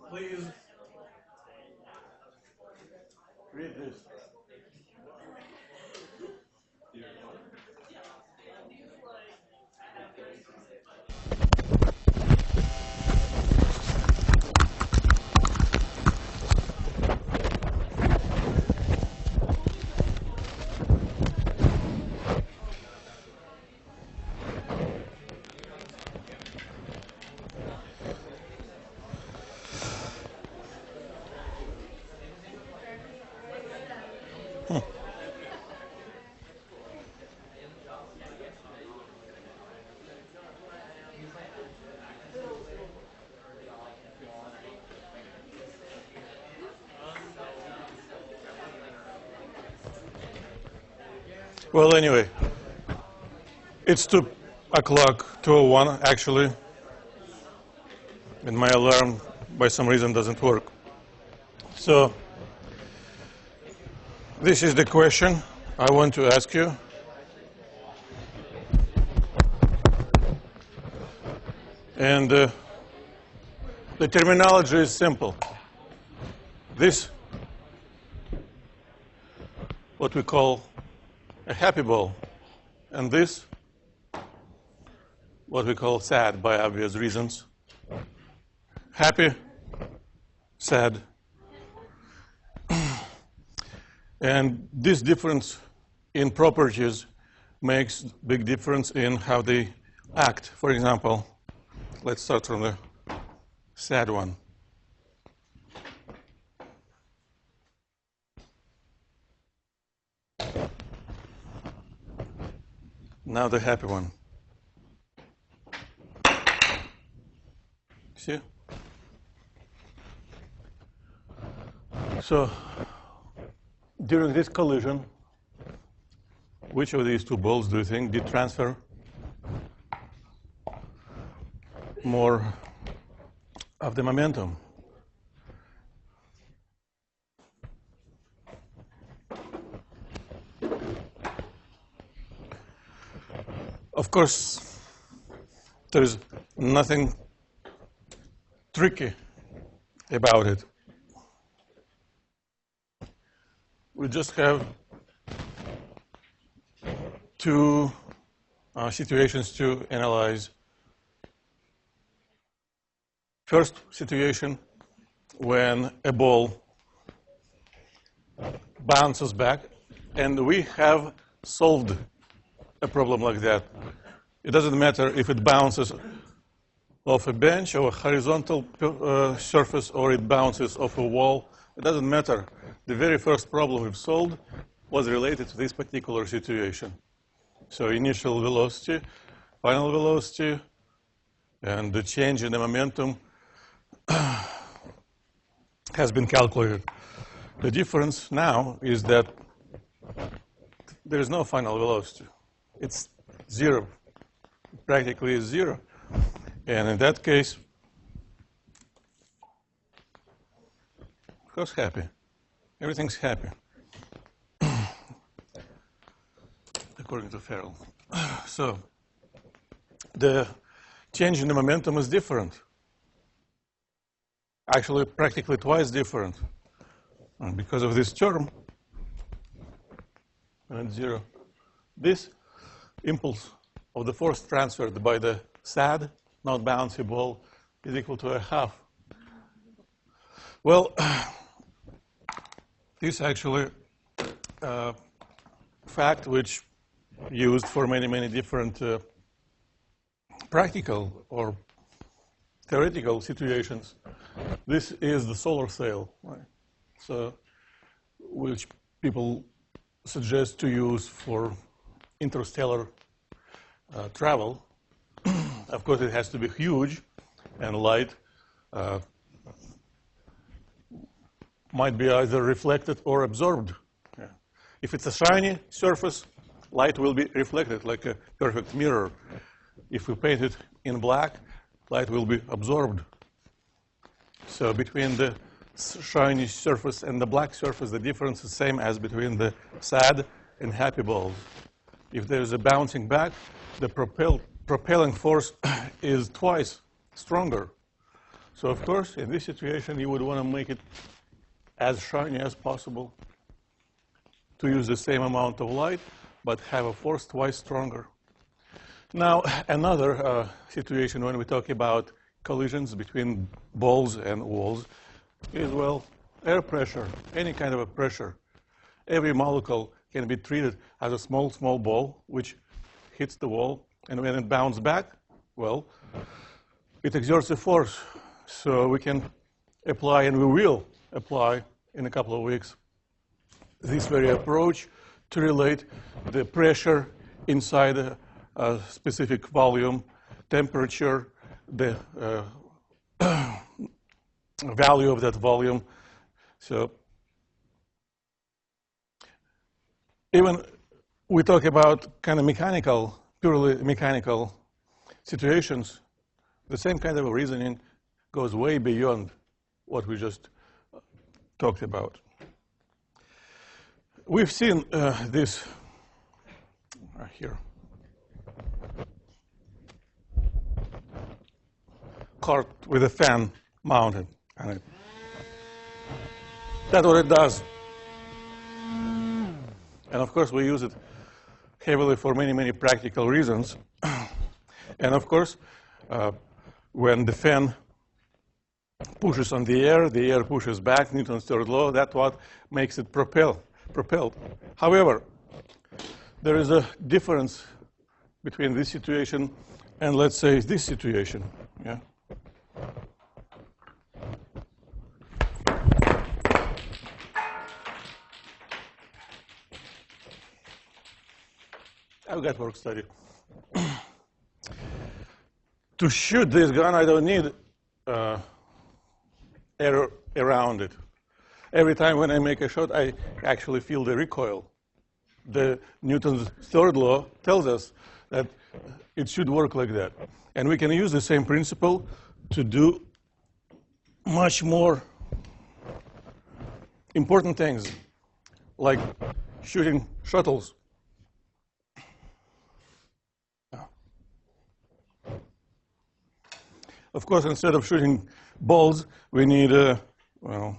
Please read this. Well, anyway, it's 2 o'clock, 2:01 actually, and my alarm, by some reason, doesn't work. So, this is the question I want to ask you. And the terminology is simple. This, what we call a happy ball, and this, what we call sad by obvious reasons. Happy, sad. And this difference in properties makes big difference in how they act. For example, let's start from the sad one. Now the happy one. See? So, during this collision, which of these two balls do you think did transfer more of the momentum? Of course, there is nothing tricky about it. We just have two situations to analyze. First situation, when a ball bounces back, and we have solved a problem like that. It doesn't matter if it bounces off a bench or a horizontal surface, or it bounces off a wall. It doesn't matter. The very first problem we've solved was related to this particular situation. So initial velocity, final velocity, and the change in the momentum has been calculated. The difference now is that there is no final velocity. It's zero, practically zero. And in that case, of course, happy. Everything's happy, according to Farrell. So the change in the momentum is different. Actually, practically twice different. And because of this term, and zero, this impulse of the force transferred by the sad, not bouncy ball, is equal to a half. Well, this actually fact which used for many, many different practical or theoretical situations. This is the solar sail, right? So, which people suggest to use for interstellar travel. Of course, it has to be huge, and light might be either reflected or absorbed. Yeah. If it's a shiny surface, light will be reflected like a perfect mirror. If we paint it in black, light will be absorbed. So between the shiny surface and the black surface, the difference is the same as between the sad and happy balls. If there is a bouncing back, the propelling force is twice stronger. So of course, in this situation, you would want to make it as shiny as possible to use the same amount of light, but have a force twice stronger. Now, another situation when we talk about collisions between balls and walls is, well, air pressure, any kind of a pressure. Every molecule can be treated as a small, small ball which hits the wall, and when it bounces back, well, it exerts a force. So we can apply, and we will apply in a couple of weeks, this very approach to relate the pressure inside a specific volume, temperature, the value of that volume. So even we talk about kind of mechanical, purely mechanical situations, the same kind of reasoning goes way beyond what we just talked about. We've seen this right here. Cart with a fan mounted on it. That's what it does. And of course, we use it heavily for many, many practical reasons. And of course, when the fan pushes on the air pushes back, Newton's third law, that's what makes it propelled. However, there is a difference between this situation and, let's say, this situation. Yeah? I've got work study. To shoot this gun, I don't need air around it. Every time when I make a shot, I actually feel the recoil. The Newton's third law tells us that it should work like that. And we can use the same principle to do much more important things, like shooting shuttles. Of course, instead of shooting balls, we need, well,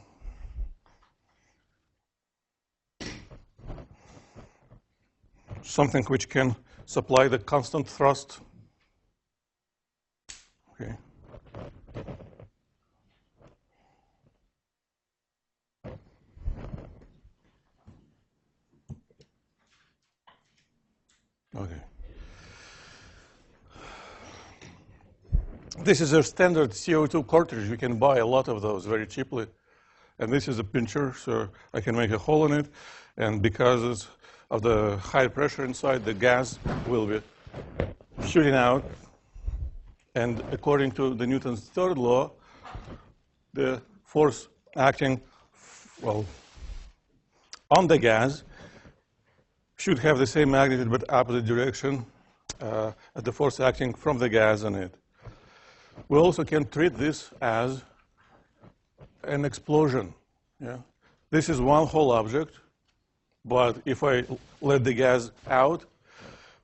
something which can supply the constant thrust. Okay. Okay. This is a standard CO2 cartridge. You can buy a lot of those very cheaply. And this is a pincher, so I can make a hole in it. And because of the high pressure inside, the gas will be shooting out. And according to the Newton's third law, the force acting, well, on the gas should have the same magnitude but opposite direction as the force acting from the gas on it. We also can treat this as an explosion. Yeah? This is one whole object, but if I let the gas out,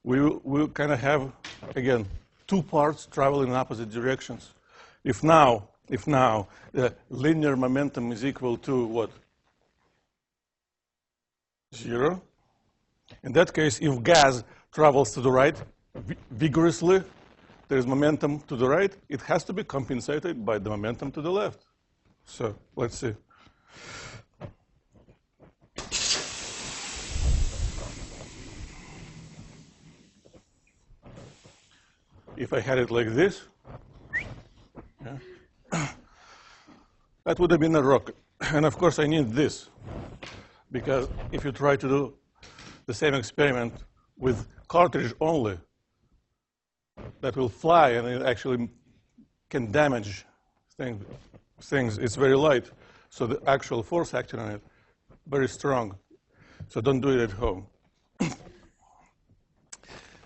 we'll kind of have, again, two parts traveling in opposite directions. If now the linear momentum is equal to what? 0. In that case, if gas travels to the right vigorously, there is momentum to the right. It has to be compensated by the momentum to the left. So let's see. If I had it like this, yeah, that would have been a rocket. And of course, I need this, because if you try to do the same experiment with cartridge only, that will fly and it actually can damage things. It's very light, so the actual force acting on it very strong. So don't do it at home.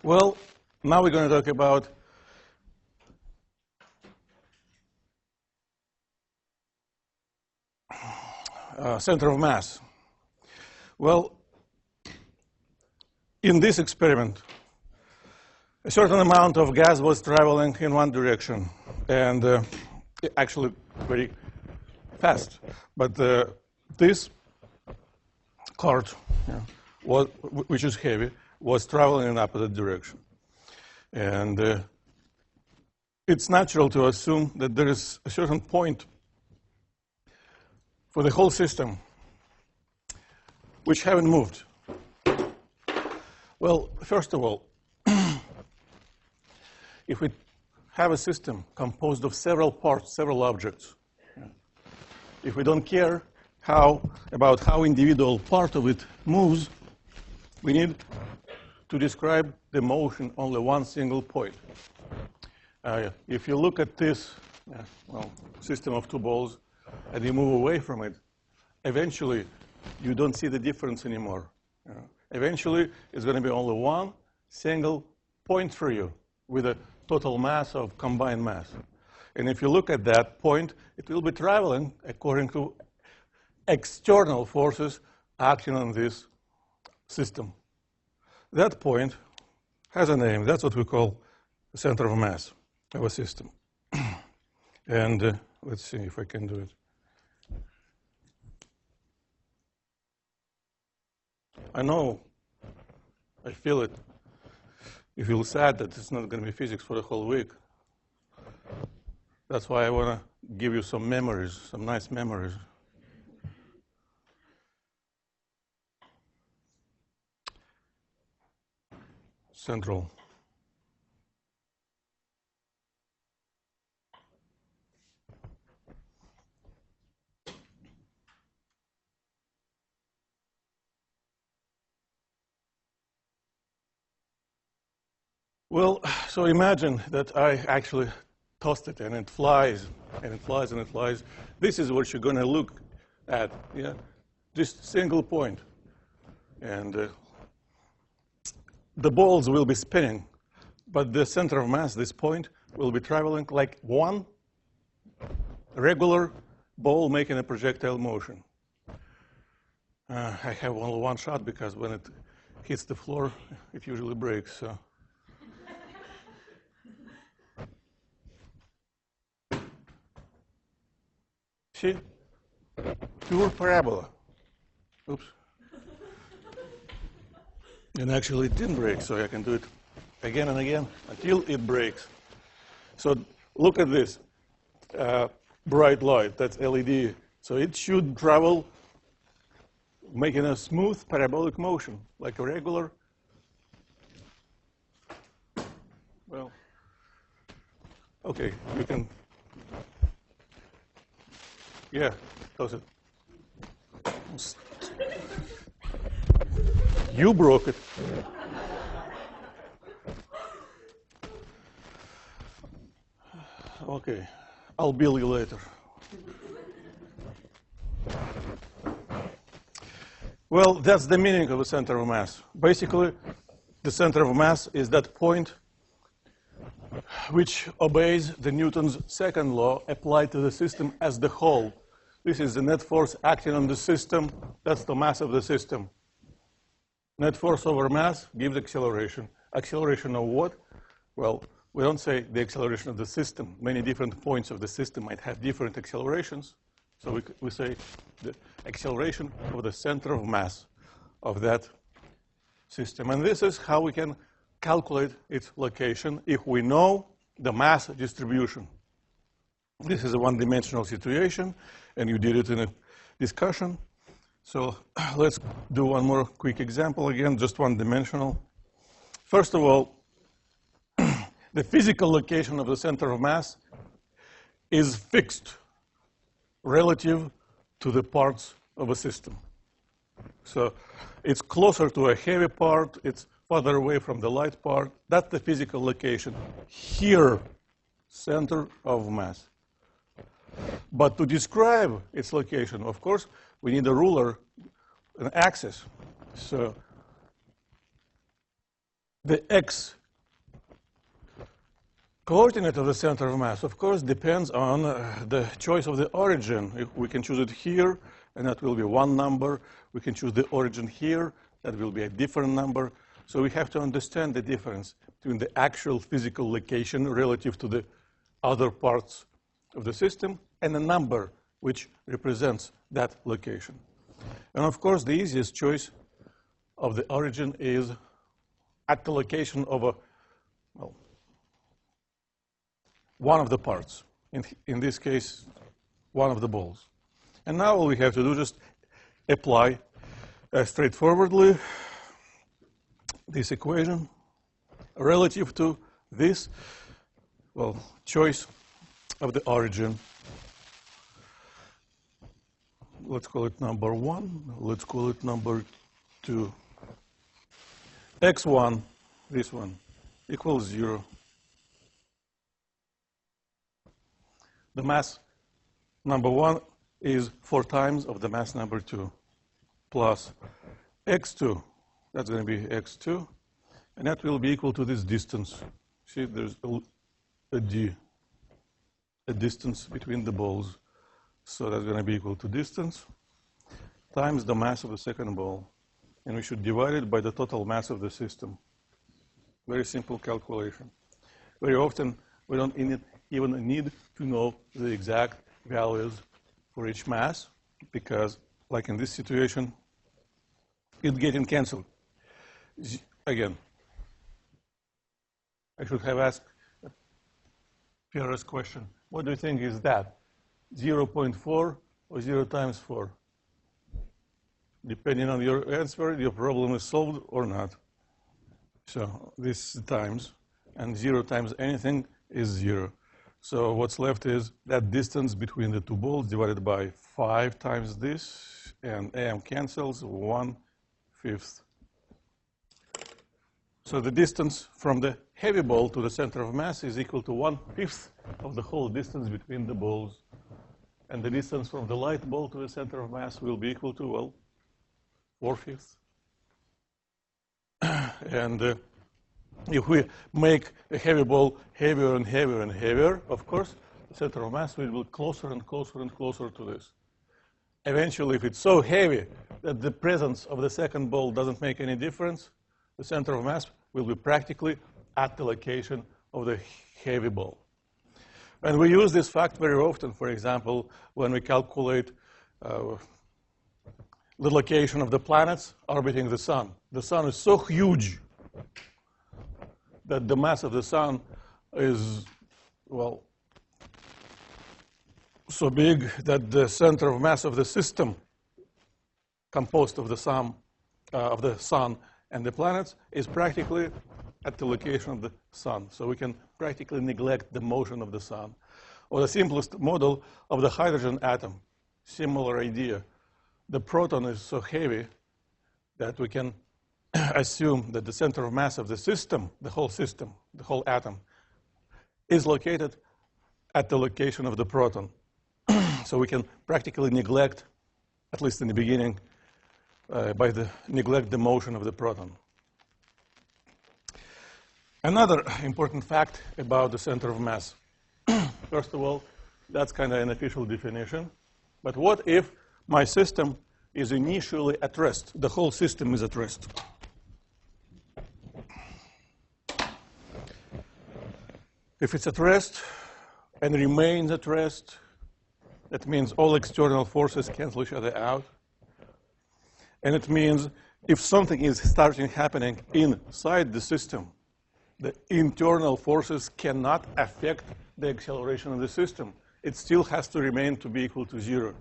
Well, now we're going to talk about center of mass. Well, in this experiment, a certain amount of gas was traveling in one direction, and actually very fast. But this cart, which is heavy, was traveling in the opposite direction. And it's natural to assume that there is a certain point for the whole system which haven't moved. Well, first of all, if we have a system composed of several parts, several objects, if we don't care about how individual part of it moves, we need to describe the motion only one single point. If you look at this system of two balls and you move away from it, eventually you don't see the difference anymore. Eventually it's going to be only one single point for you with a total mass of combined mass. And if you look at that point, it will be traveling according to external forces acting on this system. That point has a name. That's what we call the center of mass of a system. And let's see if I can do it. I know, I feel it. You feel sad that it's not going to be physics for the whole week. That's why I want to give you some memories, some nice memories. Central. Well, so imagine that I actually tossed it and it flies and it flies and it flies. This is what you're going to look at, yeah? Just single point. And the balls will be spinning, but the center of mass, this point, will be traveling like one regular ball making a projectile motion. I have only one shot because when it hits the floor, it usually breaks. So. See? Pure parabola. Oops. And actually it didn't break, so I can do it again and again until it breaks. So look at this bright light, that's LED. So it should travel making a smooth parabolic motion, like a regular, well, okay, you can, yeah, close it. You broke it. Okay, I'll bill you later. Well, that's the meaning of the center of mass. Basically, the center of mass is that point which obeys the Newton's second law applied to the system as the whole. This is the net force acting on the system. That's the mass of the system. Net force over mass gives acceleration. Acceleration of what? Well, we don't say the acceleration of the system. Many different points of the system might have different accelerations. So we say the acceleration of the center of mass of that system. And this is how we can calculate its location if we know the mass distribution. This is a one-dimensional situation, and you did it in a discussion. So let's do one more quick example again, just one-dimensional. First of all, the physical location of the center of mass is fixed relative to the parts of a system. So it's closer to a heavy part, it's farther away from the light part. That's the physical location. Here, center of mass. But to describe its location, of course, we need a ruler, an axis. So the x coordinate of the center of mass, of course, depends on the choice of the origin. If we can choose it here, and that will be one number. We can choose the origin here, that will be a different number. So we have to understand the difference between the actual physical location relative to the other parts of the system and a number which represents that location. And of course, the easiest choice of the origin is at the location of one of the parts. In this case, one of the balls. And now all we have to do is just apply straightforwardly this equation relative to this, choice of the origin. Let's call it number 1. Let's call it number 2. x1, this one, equals 0. The mass number 1 is 4 times of the mass number 2, plus x2, that's going to be x2, and that will be equal to this distance. See, there's a d, a distance between the balls. So that's going to be equal to distance times the mass of the second ball. And we should divide it by the total mass of the system. Very simple calculation. Very often, we don't even need to know the exact values for each mass, because, like in this situation, it's getting canceled. Again, I should have asked Pierre's question. What do you think is that? 0.4 or 0 times 4? Depending on your answer, your problem is solved or not. So this is times, and 0 times anything is 0. So what's left is that distance between the two balls divided by 5 times this, and AM cancels 1/5. So the distance from the heavy ball to the center of mass is equal to 1/5 of the whole distance between the balls. And the distance from the light ball to the center of mass will be equal to, 4/5. And if we make a heavy ball heavier and heavier and heavier, of course, the center of mass will be closer and closer and closer to this. Eventually, if it's so heavy that the presence of the second ball doesn't make any difference, the center of mass will be practically at the location of the heavy ball. And we use this fact very often, for example, when we calculate the location of the planets orbiting the sun. The sun is so huge that the mass of the sun is, so big that the center of mass of the system composed of the sun and the planets is practically at the location of the sun. So we can practically neglect the motion of the sun. Or the simplest model of the hydrogen atom, similar idea. The proton is so heavy that we can assume that the center of mass of the system, the whole atom, is located at the location of the proton. So we can practically neglect, at least in the beginning, neglect the motion of the proton. Another important fact about the center of mass. First of all, that's kind of an official definition. But what if my system is initially at rest? The whole system is at rest. If it's at rest and remains at rest, that means all external forces cancel each other out. And it means if something is starting happening inside the system, the internal forces cannot affect the acceleration of the system. It still has to remain to be equal to 0.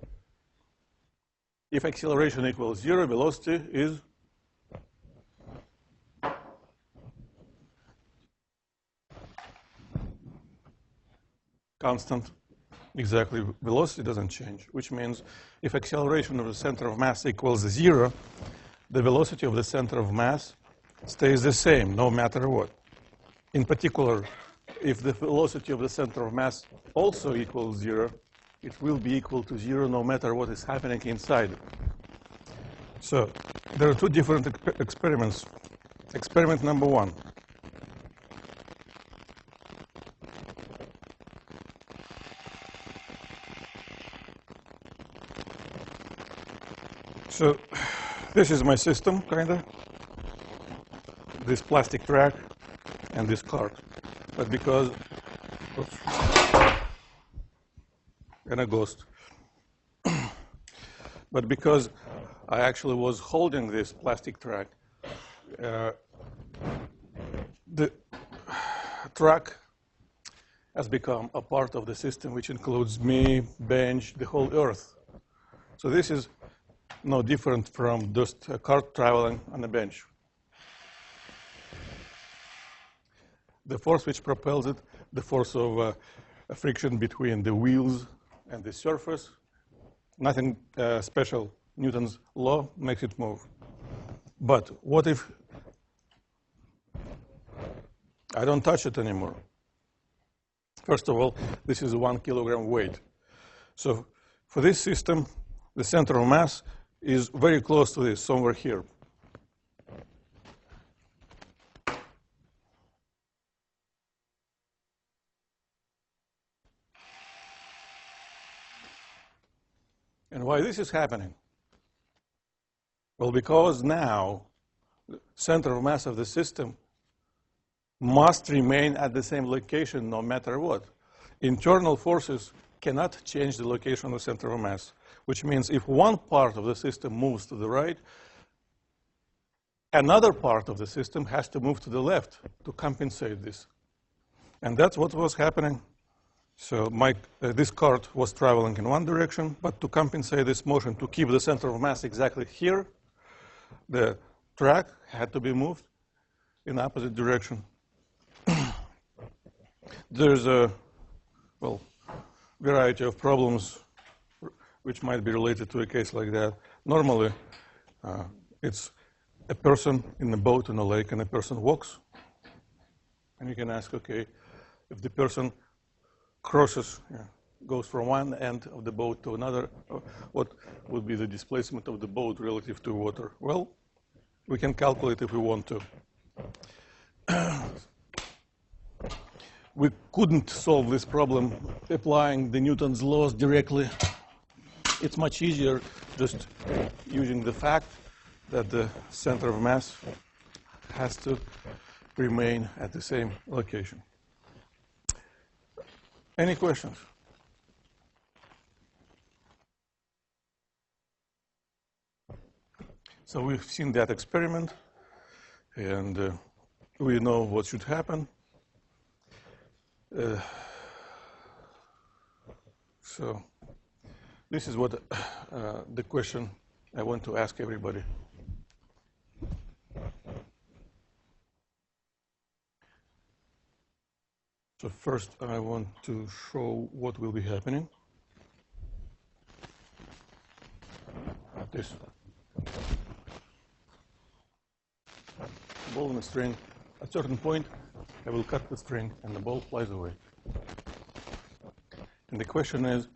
If acceleration equals 0, velocity is constant. Exactly, velocity doesn't change, which means if acceleration of the center of mass equals 0, the velocity of the center of mass stays the same no matter what. In particular, if the velocity of the center of mass also equals 0, it will be equal to 0 no matter what is happening inside. So there are two different experiments. Experiment number 1. So this is my system, kind of. This plastic track and this cart. But because and a ghost. But because I actually was holding this plastic track, the track has become a part of the system, which includes me, bench, the whole earth. So this is no different from just a car traveling on a bench. The force which propels it, the force of a friction between the wheels and the surface, nothing special. Newton's law makes it move. But what if I don't touch it anymore? First of all, this is a 1 kilogram weight. So for this system, the center of mass is very close to this, somewhere here. And why this is happening? Well, because now the center of mass of the system must remain at the same location no matter what. Internal forces cannot change the location of the center of mass, which means if one part of the system moves to the right, another part of the system has to move to the left to compensate this. And that's what was happening. So this cart was traveling in one direction, but to compensate this motion, to keep the center of mass exactly here, the track had to be moved in the opposite direction. There's a, well, variety of problems which might be related to a case like that. Normally, it's a person in a boat in a lake and a person walks. And you can ask, okay, if the person crosses, goes from one end of the boat to another, what would be the displacement of the boat relative to water? Well, we can calculate if we want to. We couldn't solve this problem applying the Newton's laws directly. It's much easier just using the fact that the center of mass has to remain at the same location. Any questions? So we've seen that experiment, and we know what should happen. So this is what the question I want to ask everybody. So first, I want to show what will be happening. This ball and a string. At a certain point, I will cut the string, and the ball flies away. And the question is,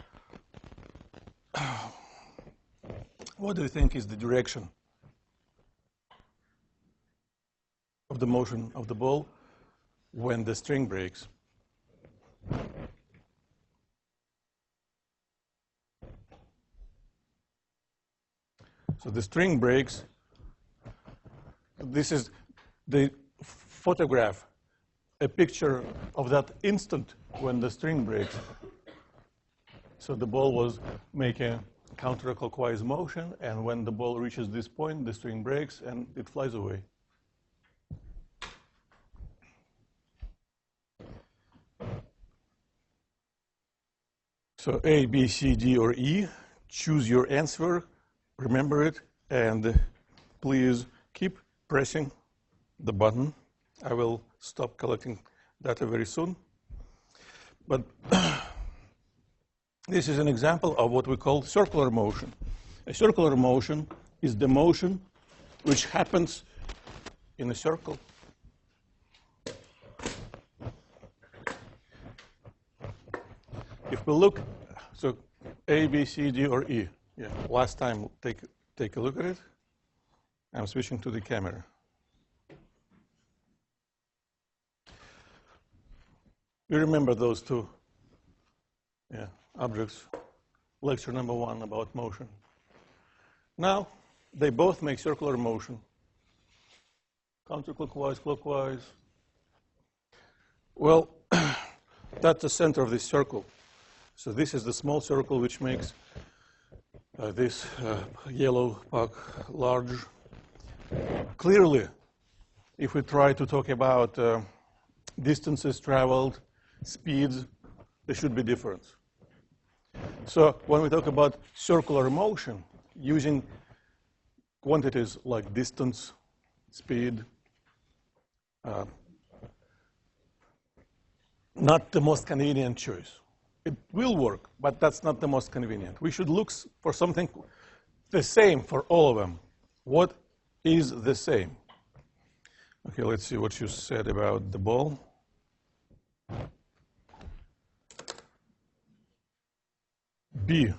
what do you think is the direction of the motion of the ball when the string breaks? So the string breaks. This is the photograph, a picture of that instant when the string breaks. So the ball was making counterclockwise motion, and when the ball reaches this point, the string breaks and it flies away. So A, B, C, D, or E, choose your answer, remember it, and please keep pressing the button. I will stop collecting data very soon. But this is an example of what we call circular motion. A circular motion is the motion which happens in a circle. If we look, so A, B, C, D, or E. Yeah, last time, take a look at it. I'm switching to the camera. You remember those two objects, lecture number 1 about motion. Now, they both make circular motion. Counterclockwise, clockwise. Well, that's the center of this circle. So this is the small circle which makes this yellow puck large. Clearly, if we try to talk about distances traveled, speeds, there should be difference. So when we talk about circular motion, using quantities like distance, speed, not the most convenient choice. It will work, but that's not the most convenient. We should look for something the same for all of them. What is the same? Okay, let's see what you said about the ball. B.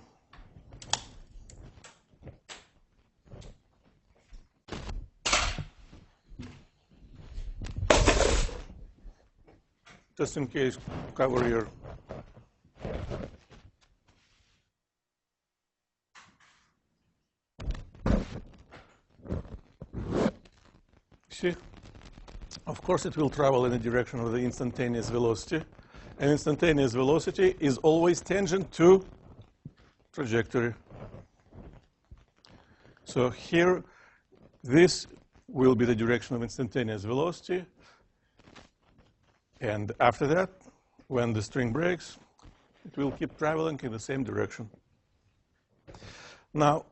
Just in case, cover your see, of course it will travel in the direction of the instantaneous velocity, and instantaneous velocity is always tangent to trajectory. So here, this will be the direction of instantaneous velocity, and after that, when the string breaks, it will keep traveling in the same direction. Now,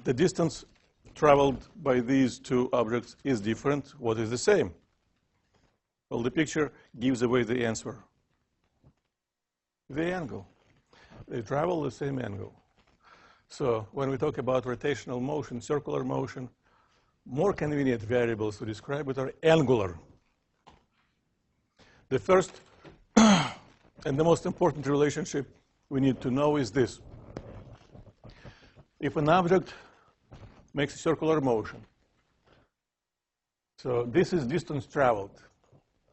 the distance traveled by these two objects is different. What is the same? Well, the picture gives away the answer. The angle. They travel the same angle. So when we talk about rotational motion, circular motion, more convenient variables to describe it are angular. The first and the most important relationship we need to know is this. If an object makes a circular motion, so this is distance traveled.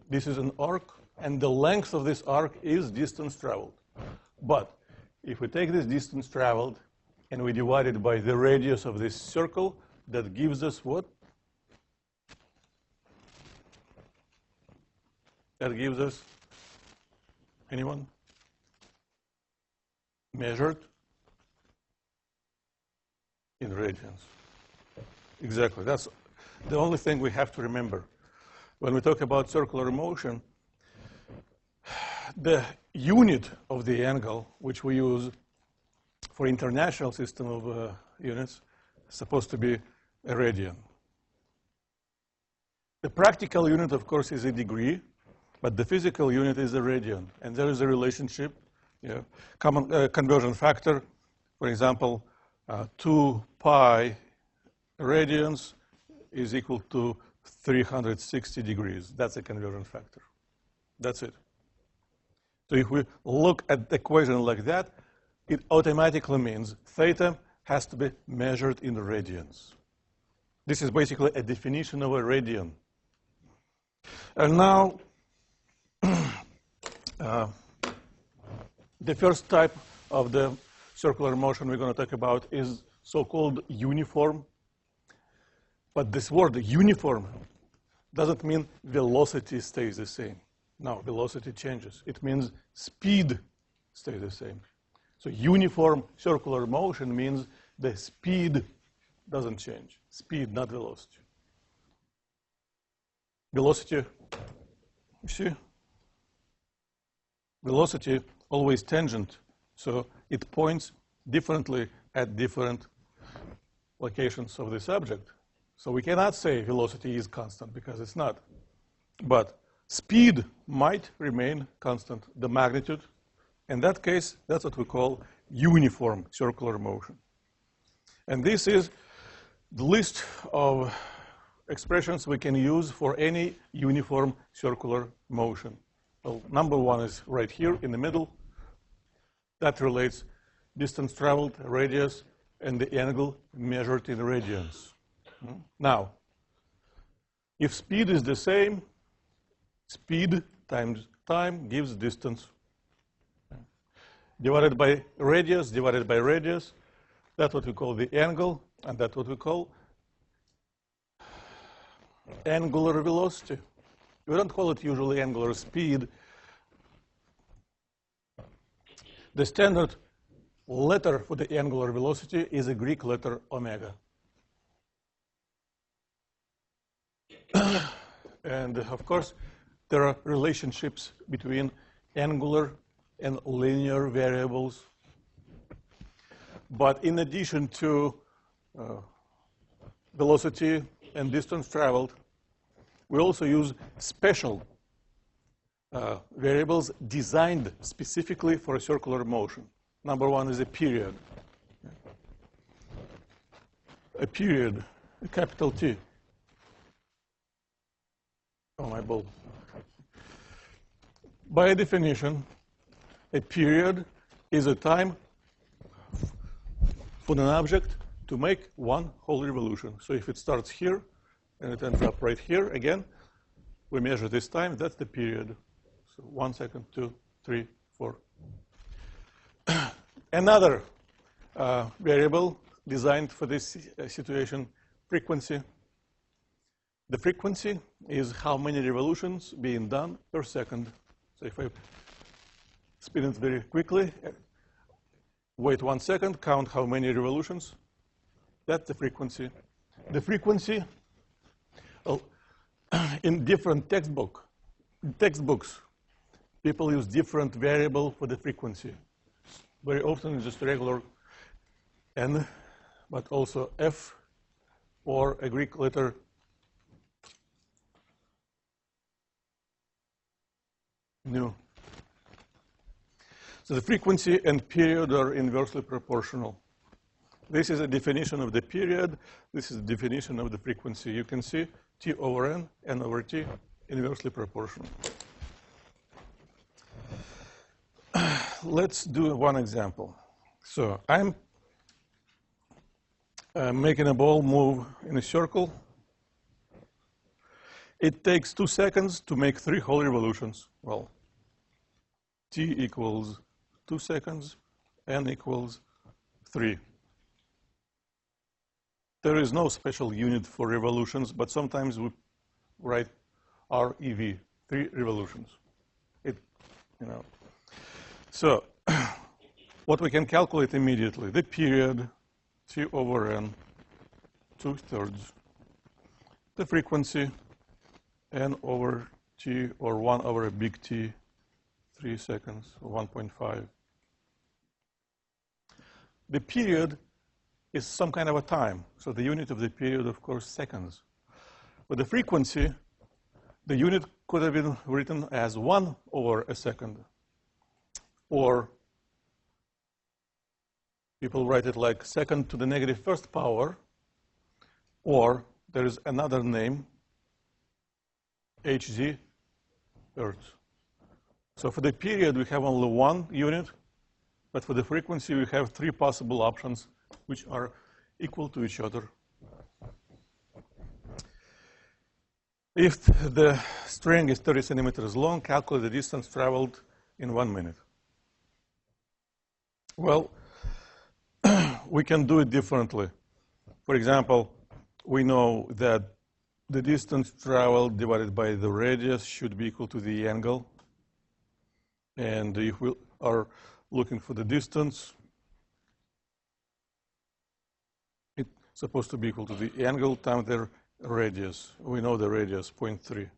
This is an arc, and the length of this arc is distance traveled. But if we take this distance traveled and we divide it by the radius of this circle, that gives us what? That gives us, anyone? Measured in radians. Exactly. That's the only thing we have to remember. When we talk about circular motion, the unit of the angle, which we use for international system of units, is supposed to be a radian. The practical unit, of course, is a degree, but the physical unit is a radian. And there is a relationship, common conversion factor. For example, 2 pi radians is equal to 360 degrees. That's a conversion factor. That's it. So if we look at the equation like that, it automatically means theta has to be measured in radians. This is basically a definition of a radian. And now, the first type of the circular motion we're going to talk about is so-called uniform. But this word uniform doesn't mean velocity stays the same. No, velocity changes. It means speed stays the same. So uniform circular motion means the speed doesn't change. Speed, not velocity. Velocity, you see? Velocity always tangent, so it points differently at different locations of this object. So we cannot say velocity is constant because it's not. But speed might remain constant, the magnitude. In that case, that's what we call uniform circular motion. And this is the list of expressions we can use for any uniform circular motion. Well, number one is right here in the middle. That relates distance traveled, radius, and the angle measured in radians. Now, if speed is the same, speed times time gives distance. Divided by radius, that's what we call the angle, and that's what we call angular velocity. We don't call it usually angular speed. The standard letter for the angular velocity is a Greek letter omega. And of course, there are relationships between angular and linear variables. But in addition to velocity and distance traveled, we also use special variables designed specifically for a circular motion. Number one is a period. A period, a capital T. Oh, my ball. By definition, a period is a time for an object to make one whole revolution. So if it starts here and it ends up right here again, we measure this time, that's the period. So 1 second, 2, 3, 4. Another variable designed for this situation, frequency. The frequency is how many revolutions being done per second. So if I spin it very quickly, wait 1 second, count how many revolutions, that's the frequency. The frequency, in different textbooks, people use different variable for the frequency. Very often it's just regular n, but also f or a Greek letter nu. So the frequency and period are inversely proportional. This is a definition of the period. This is a definition of the frequency. You can see T over N, N over T, inversely proportional. Let's do one example. So I'm making a ball move in a circle. It takes 2 seconds to make 3 whole revolutions. Well, T equals 2 seconds, N equals 3. There is no special unit for revolutions, but sometimes we write REV, 3 revolutions. So what we can calculate immediately, the period, T over N, 2/3, the frequency, N over T, or 1 over a big T, 3 seconds, 1.5. The period is some kind of a time. So the unit of the period, of course, seconds. But the frequency, the unit could have been written as 1 over a second. Or people write it like second to the negative first power. Or there is another name, Hz, Hertz. So for the period, we have only 1 unit. But for the frequency, we have 3 possible options, which are equal to each other. If the string is 30 centimeters long, calculate the distance traveled in 1 minute. Well, we can do it differently. For example, we know that the distance traveled divided by the radius should be equal to the angle. And if we are looking for the distance, it's supposed to be equal to the angle times the radius. We know the radius, 0.3.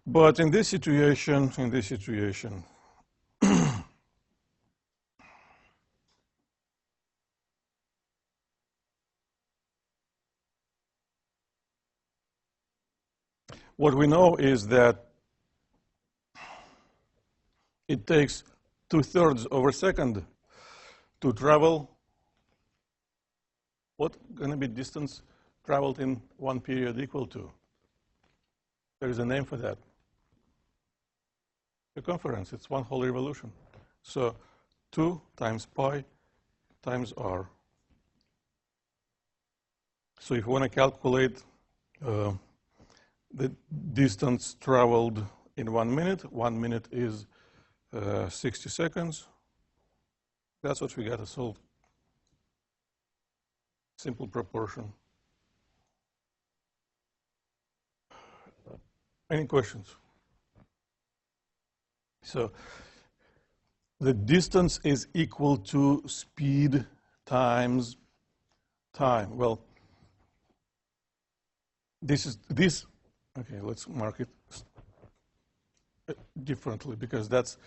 But in this situation, what we know is that it takes 2/3 of a second to travel. What's going to be distance traveled in 1 period equal to? There is a name for that. Circumference, it's 1 whole revolution. So 2 times pi times r. So if you want to calculate the distance traveled in 1 minute, 1 minute is 60 seconds. That's what we got to solve. Simple proportion. Any questions? So the distance is equal to speed times time. Well, okay, let's mark it differently because that's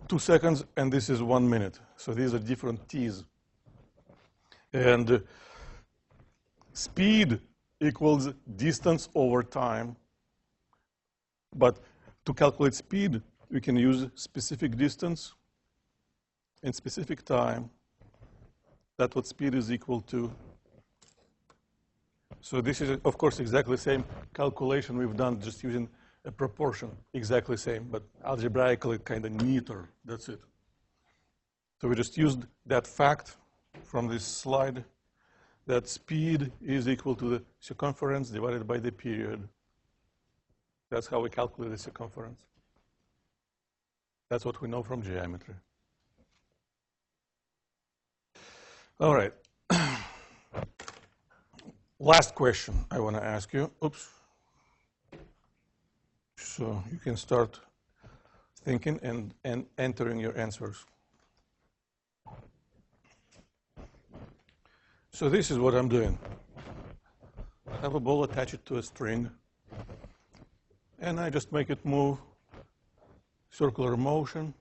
2 seconds and this is 1 minute. So these are different t's. And speed equals distance over time. But to calculate speed, we can use specific distance and specific time. That's what speed is equal to. So this is, of course, exactly the same calculation we've done just using a proportion. Exactly the same, but algebraically kind of neater. That's it. So we just used that fact from this slide that speed is equal to the circumference divided by the period. That's how we calculate the circumference. That's what we know from geometry. All right. Last question I want to ask you. Oops. So you can start thinking and entering your answers. So this is what I'm doing. I have a ball, attach it to a string, and I just make it move, circular motion.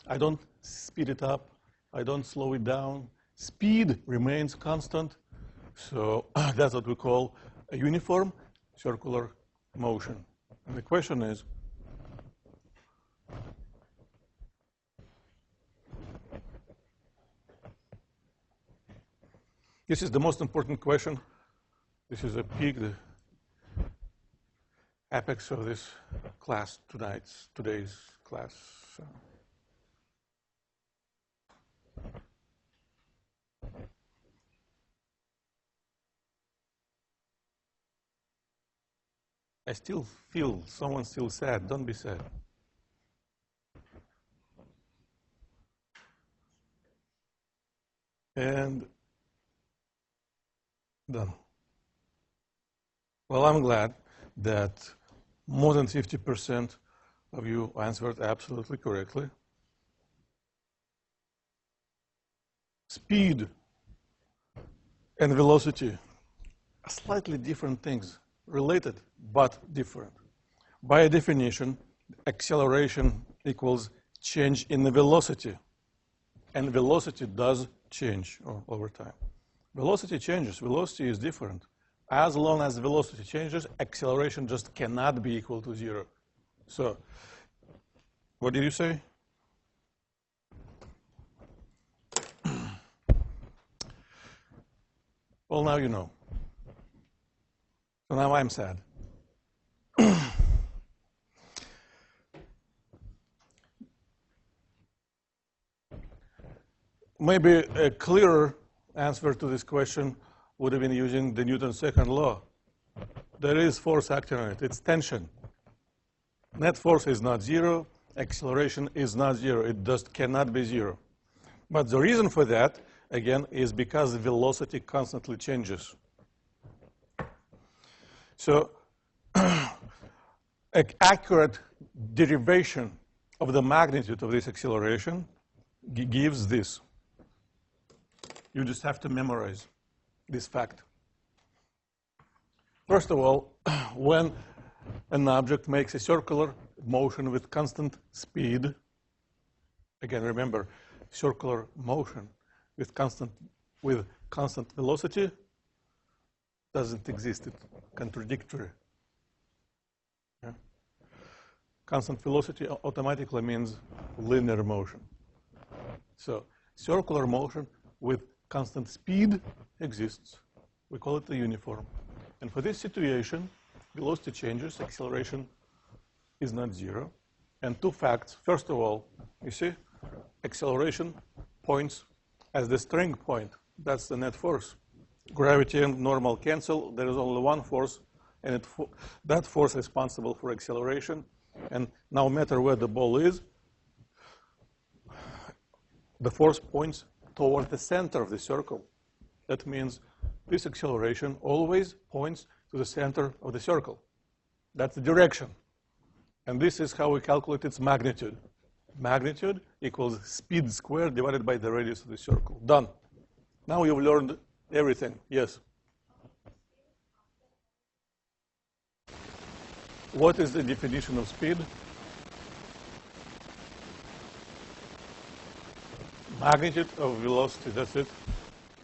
I don't speed it up. I don't slow it down. Speed remains constant. So that's what we call a uniform circular motion. And the question is, this is the most important question. This is a peak, the apex of this class, today's class. So. I still feel someone's still sad. Don't be sad. And done. Well, I'm glad that more than 50% of you answered absolutely correctly. Speed and velocity are slightly different things, related but different. By definition, acceleration equals change in the velocity, and velocity does change over time. Velocity changes. Velocity is different. As long as velocity changes, acceleration just cannot be equal to 0. So, what did you say? Well, now you know. So now I'm sad. Maybe a clearer answer to this question would have been using the Newton's second law. There is force acting on it. It's tension. Net force is not 0. Acceleration is not 0. It just cannot be 0. But the reason for that, again, is because velocity constantly changes. So an accurate derivation of the magnitude of this acceleration gives this. You just have to memorize this fact. First of all, when an object makes a circular motion with constant speed, again, remember, circular motion with constant velocity doesn't exist. It's contradictory. Yeah? Constant velocity automatically means linear motion. So circular motion with constant speed exists. We call it the uniform. And for this situation, velocity changes, acceleration is not 0. And two facts. First of all, you see, acceleration points as the string point. That's the net force. Gravity and normal cancel. There is only one force, and that force is responsible for acceleration. And no matter where the ball is, the force points toward the center of the circle. That means this acceleration always points to the center of the circle. That's the direction. And this is how we calculate its magnitude. magnitude equals speed squared divided by the radius of the circle. Done. Now you've learned everything. Yes? What is the definition of speed? Magnitude of velocity, that's it.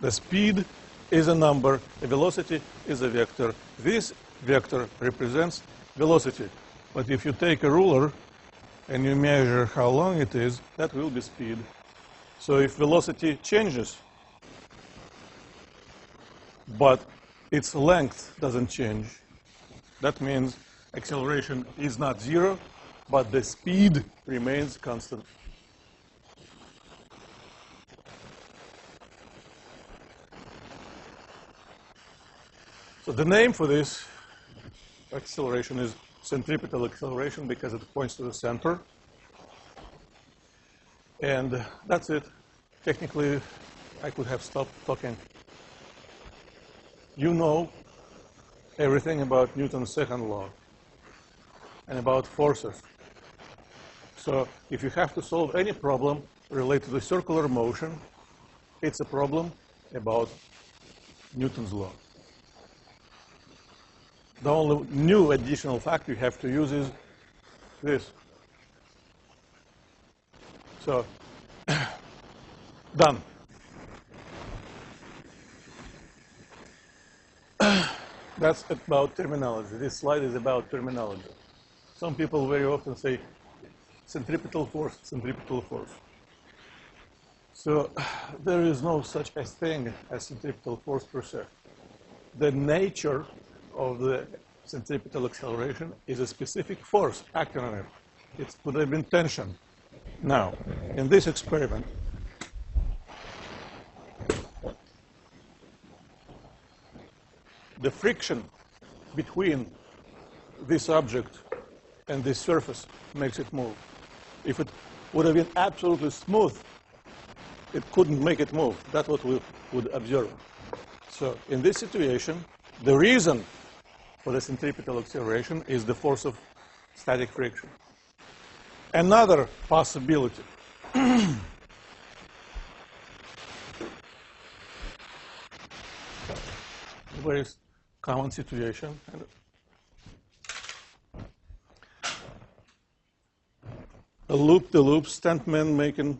The speed is a number, the velocity is a vector. This vector represents velocity. But if you take a ruler and you measure how long it is, that will be speed. So if velocity changes, but its length doesn't change, that means acceleration is not zero, but the speed remains constant. So the name for this acceleration is centripetal acceleration because it points to the center. And that's it. Technically, I could have stopped talking. You know everything about Newton's second law and about forces. So if you have to solve any problem related to circular motion, it's a problem about Newton's law. The only new additional fact you have to use is this. So, done. That's about terminology. This slide is about terminology. Some people very often say centripetal force, centripetal force. So there is no such a thing as centripetal force per se. The nature of the centripetal acceleration is a specific force acting on it. It could have been tension. Now, in this experiment, the friction between this object and this surface makes it move. If it would have been absolutely smooth, it couldn't make it move. That's what we would observe. So in this situation, the reason for the centripetal acceleration is the force of static friction. Another possibility very common situation. A loop-the-loop stuntman making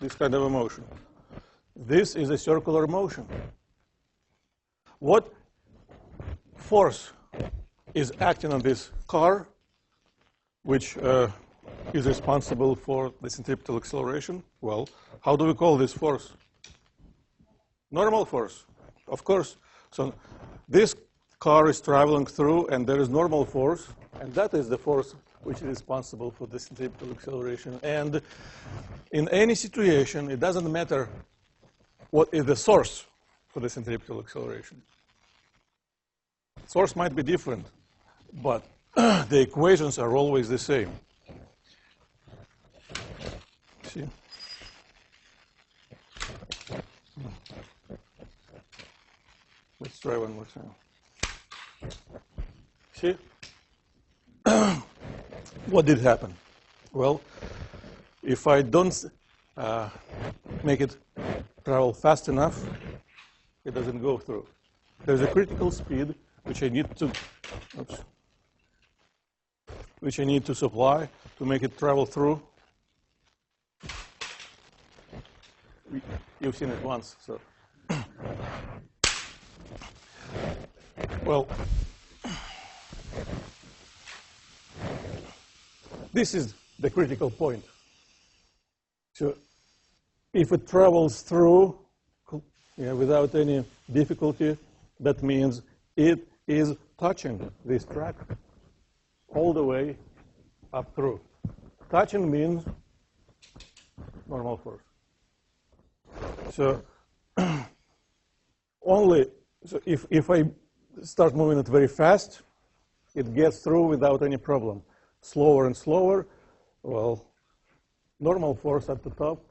this kind of a motion. This is a circular motion. What force is acting on this car, which is responsible for the centripetal acceleration? Well, how do we call this force? Normal force, of course. So this car is traveling through, and there is normal force, and that is the force which is responsible for the centripetal acceleration. And in any situation, it doesn't matter what is the source for the centripetal acceleration. Source might be different, but the equations are always the same. See? Let's try one more time. See? What did happen? Well, if I don't make it travel fast enough, it doesn't go through. There's a critical speed which I need to supply to make it travel through. You've seen it once, so. Well, this is the critical point. So if it travels through without any difficulty, that means it is touching this track all the way up through. Touching means normal force. So if I start moving it very fast, it gets through without any problem. Slower and slower, well, normal force at the top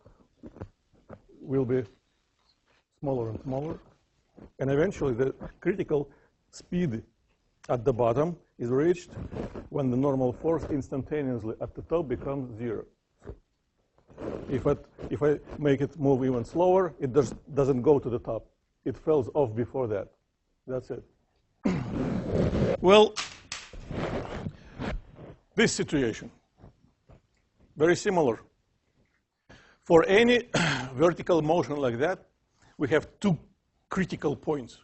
will be smaller and smaller. And eventually the critical speed at the bottom is reached when the normal force instantaneously at the top becomes zero. If I make it move even slower, it doesn't go to the top. It falls off before that. That's it. Well, this situation, very similar. For any vertical motion like that, we have two critical points,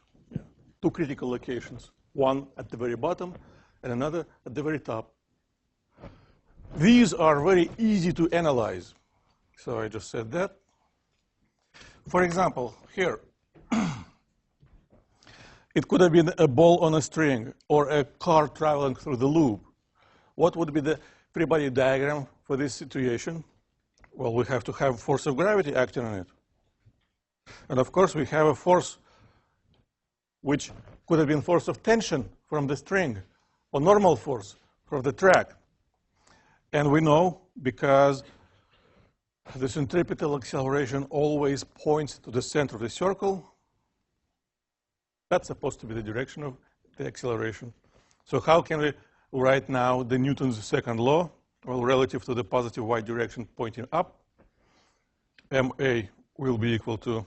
two critical locations, one at the very bottom and another at the very top. These are very easy to analyze. So I just said that. For example, here, it could have been a ball on a string or a car traveling through the loop. What would be the free body diagram for this situation? Well, we have to have force of gravity acting on it. And of course, we have a force which could have been force of tension from the string or normal force from the track. And we know because the centripetal acceleration always points to the center of the circle. That's supposed to be the direction of the acceleration. So how can we write now the Newton's second law? Well, relative to the positive y direction pointing up, ma will be equal to,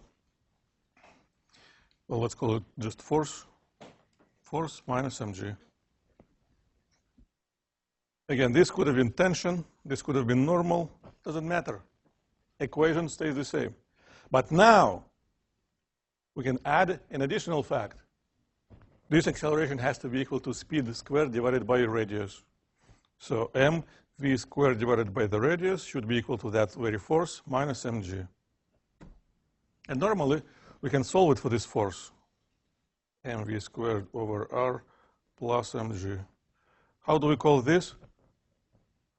well, let's call it just force minus mg. Again, this could have been tension, this could have been normal, doesn't matter. Equation stays the same. But now, we can add an additional fact. This acceleration has to be equal to speed squared divided by radius. So mv squared divided by the radius should be equal to that very force minus mg. And normally, we can solve it for this force. Mv squared over r plus mg. How do we call this?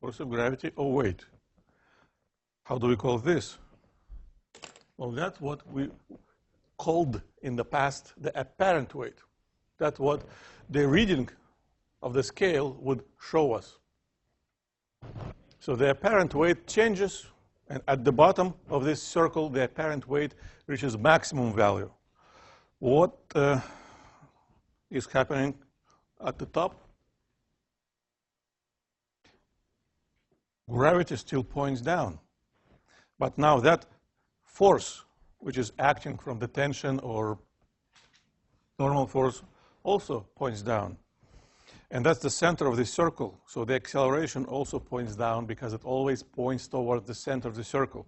Force of gravity. Oh, wait. How do we call this? Well, that's what we called in the past the apparent weight. That's what the reading of the scale would show us. So the apparent weight changes, and at the bottom of this circle, the apparent weight reaches maximum value. What is happening at the top? Gravity still points down. But now that force, which is acting from the tension or normal force, also points down. And that's the center of the circle. So the acceleration also points down because it always points toward the center of the circle.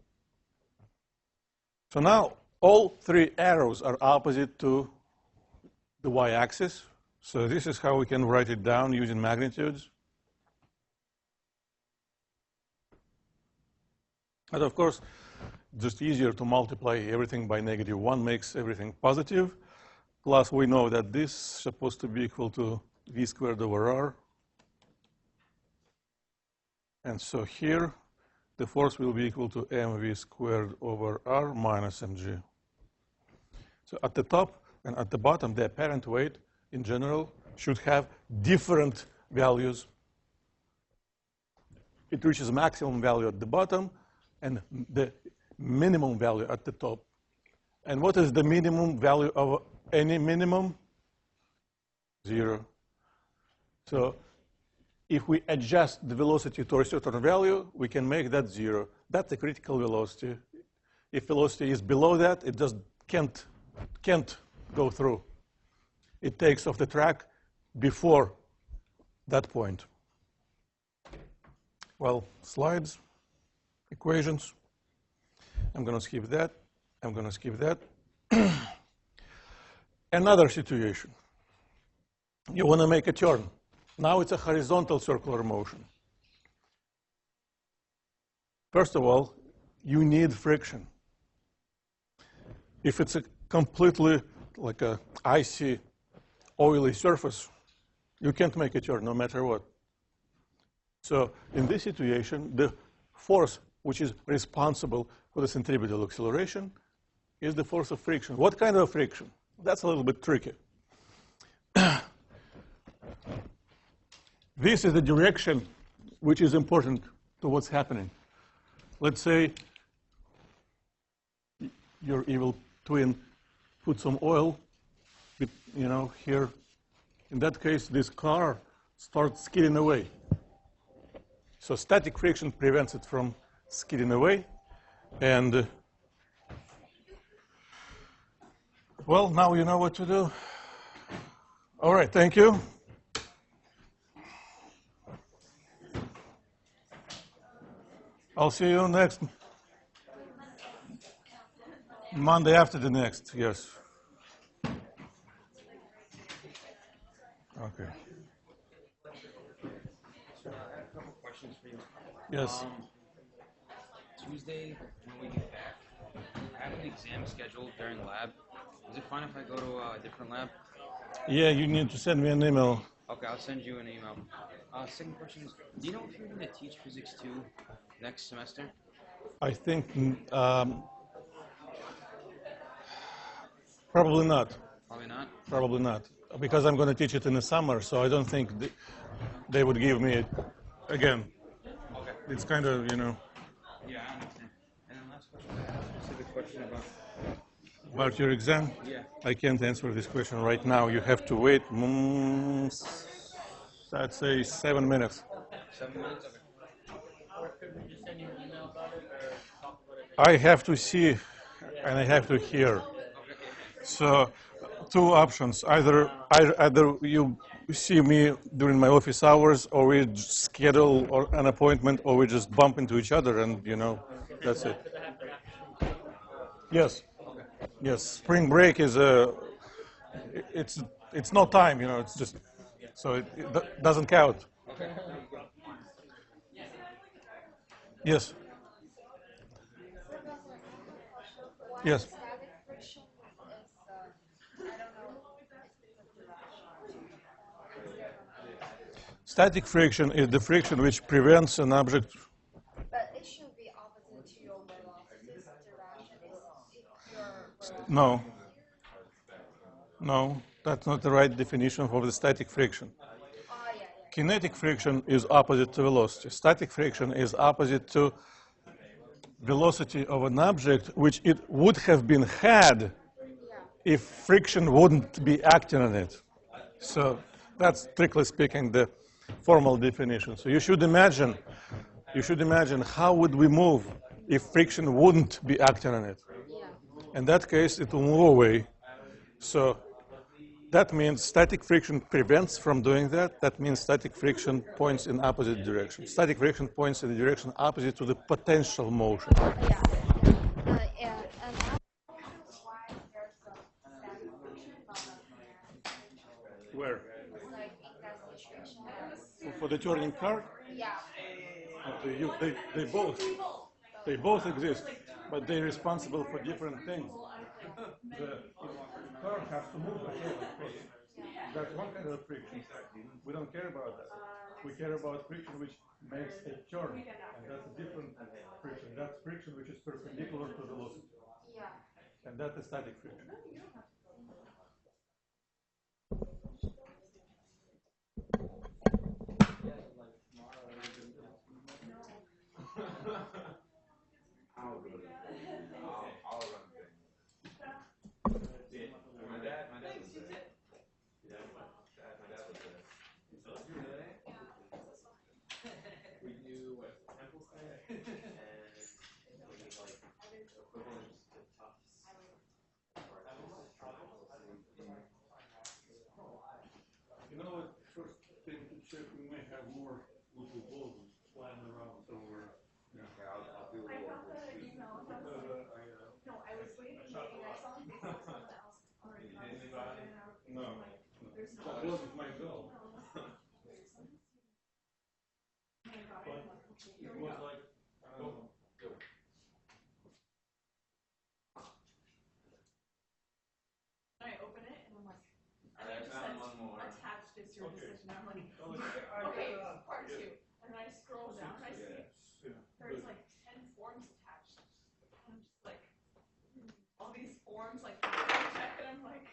So now all three arrows are opposite to the y-axis. So this is how we can write it down using magnitudes. And of course, just easier to multiply everything by -1 makes everything positive. Plus, we know that this is supposed to be equal to v squared over r. And so here, the force will be equal to mv squared over r minus mg. So at the top and at the bottom, the apparent weight, in general, should have different values. It reaches maximum value at the bottom and the minimum value at the top. And what is the minimum value of any minimum? 0. So if we adjust the velocity to a certain value, we can make that 0. That's the critical velocity. If velocity is below that, it just can't go through. It takes off the track before that point. Well, slides, equations. I'm going to skip that. I'm going to skip that. Another situation. You want to make a turn. Now it's a horizontal circular motion. First of all, you need friction. If it's a completely like a icy, oily surface, you can't make a turn no matter what. So in this situation, the force which is responsible for the centripetal acceleration is the force of friction. What kind of friction? That's a little bit tricky. This is the direction which is important to what's happening. Let's say your evil twin put some oil, here. In that case, this car starts skidding away. So static friction prevents it from skidding away. And, well, now you know what to do. All right, thank you. I'll see you next Monday after the next, yes. Okay. So I have a couple questions for you. Yes. Tuesday, when we get back, I have an exam scheduled during lab. Is it fine if I go to a different lab? Yeah, you need to send me an email. Okay, I'll send you an email. Second question is, do you know if you're going to teach Physics 2 next semester? I think probably not. Probably not. Probably not. Because I'm going to teach it in the summer, so I don't think they would give me it again. Okay. It's kind of, you know. Yeah, I understand. And then last question, I have a specific question About your exam? Yeah. I can't answer this question right now. You have to wait, I'd say 7 minutes. 7 minutes? Okay. Or could we just send you an email about it or talk about it? I have to see and I have to hear. So, two options. Either you see me during my office hours, or we schedule an appointment, or we just bump into each other, and you know, that's it. Yes. Yes. Spring break is it's no time, you know. It's just so it doesn't count. Yes. Yes. Static friction is the friction which prevents an object. But it should be opposite to your velocity direction. If your No. No, that's not the right definition of the static friction. Kinetic friction is opposite to velocity. Static friction is opposite to velocity of an object, which it would have been had if friction wouldn't be acting on it. So that's, strictly speaking, the formal definition. So you should imagine how would we move if friction wouldn't be acting on it. In that case, it will move away. So that means static friction prevents from doing that. That means static friction points in opposite direction. Static friction points in the direction opposite to the potential motion. and why there's some static friction Where? like in that situation. For the turning car? Yeah. They both exist, but they're responsible for different things. The car has to move ahead, of course. That's one kind of friction. We don't care about that. We care about friction which makes a turn, and that's a different friction. That's friction which is perpendicular to velocity. Yeah. And that's a static friction. You know what? First thing to check, we may have more little balls flying around somewhere. Yeah. I'll do a little No, I was waiting, maybe I saw someone else already. No. That wasn't my goal. But it was like, I don't know. I open it and I'm like, and it just says attached is your decision. I'm like, okay, part two. And I scroll down, I see there's like 10 forms attached. And I'm just like, all these forms, like, check, and I'm like,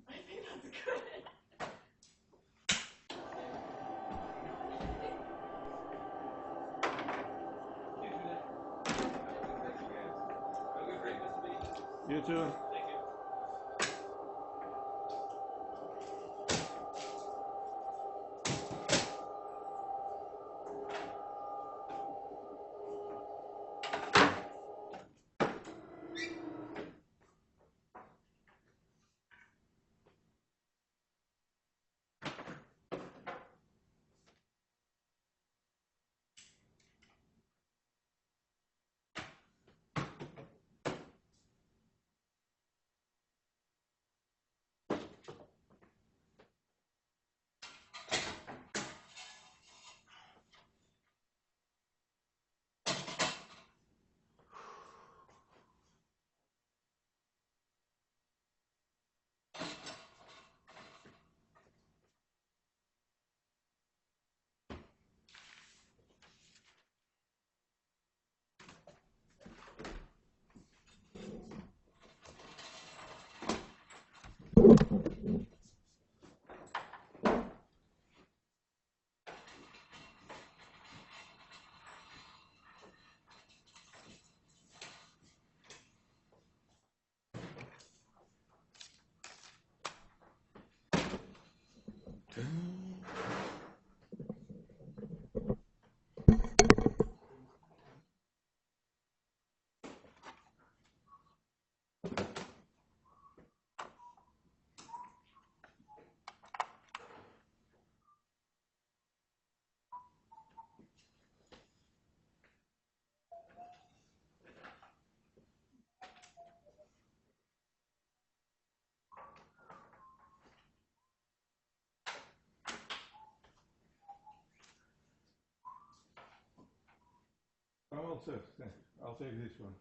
I think that's good. You too. I'm all set. I'll take this one.